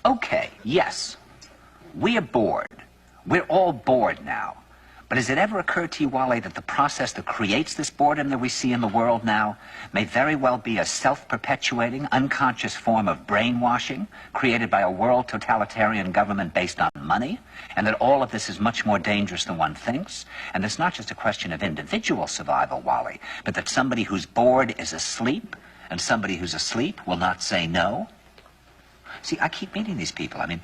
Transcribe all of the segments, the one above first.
Okay, yes, we are bored. We're all bored now. But has it ever occurred to you, Wally, that the process that creates this boredom that we see in the world now may very well be a self-perpetuating, unconscious form of brainwashing created by a world totalitarian government based on money, and that all of this is much more dangerous than one thinks, and it's not just a question of individual survival, Wally, but that somebody who's bored is asleep, and somebody who's asleep will not say no? See, I keep meeting these people. I mean,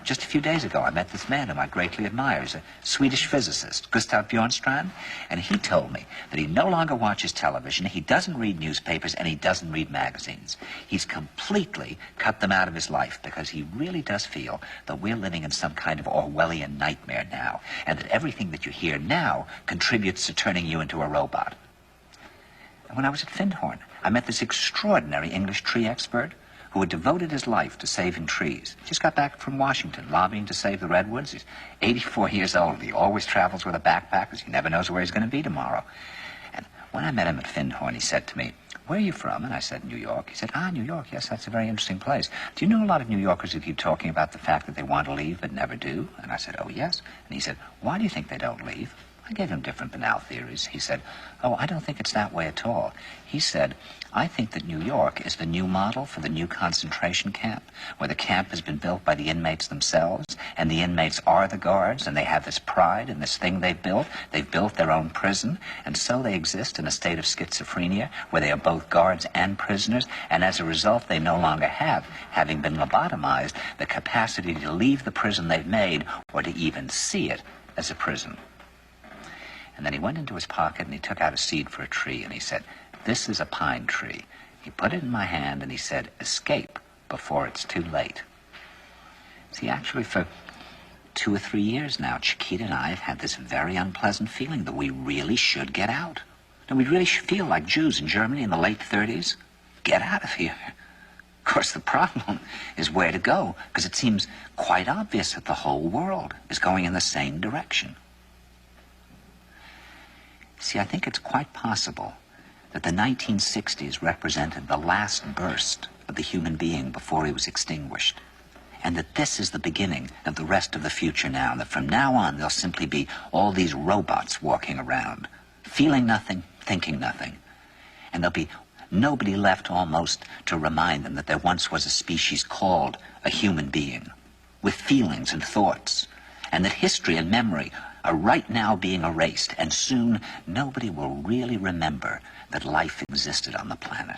just a few days ago, I met this man whom I greatly admire. He's a Swedish physicist, Gustav Bjornstrand, and he told me that he no longer watches television, he doesn't read newspapers, and he doesn't read magazines. He's completely cut them out of his life because he really does feel that we're living in some kind of Orwellian nightmare now, and that everything that you hear now contributes to turning you into a robot. And when I was at Findhorn, I met this extraordinary English tree expert who had devoted his life to saving trees. He just got back from Washington, lobbying to save the redwoods. He's 84 years old. He always travels with a backpack because he never knows where he's going to be tomorrow. And when I met him at Findhorn, he said to me, "Where are you from?" And I said, "New York." He said, "New York, yes, that's a very interesting place. Do you know a lot of New Yorkers who keep talking about the fact that they want to leave but never do?" And I said, "Oh, yes." And he said, "Why do you think they don't leave?" I gave him different banal theories. He said, "Oh, I don't think it's that way at all." He said, "I think that New York is the new model for the new concentration camp, where the camp has been built by the inmates themselves, and the inmates are the guards, and they have this pride in this thing they've built. They've built their own prison, and so they exist in a state of schizophrenia, where they are both guards and prisoners, and as a result, they no longer have, having been lobotomized, the capacity to leave the prison they've made, or to even see it as a prison." And then he went into his pocket and he took out a seed for a tree and he said, "This is a pine tree." He put it in my hand and he said, "Escape before it's too late." See, actually for 2 or 3 years now, Chiquita and I have had this very unpleasant feeling that we really should get out. And we really should feel like Jews in Germany in the late 30s. Get out of here. Of course, the problem is where to go, because it seems quite obvious that the whole world is going in the same direction. See, I think it's quite possible that the 1960s represented the last burst of the human being before he was extinguished, and that this is the beginning of the rest of the future now, and that from now on there'll simply be all these robots walking around, feeling nothing, thinking nothing, and there'll be nobody left almost to remind them that there once was a species called a human being, with feelings and thoughts, and that history and memory are right now being erased, and soon nobody will really remember that life existed on the planet.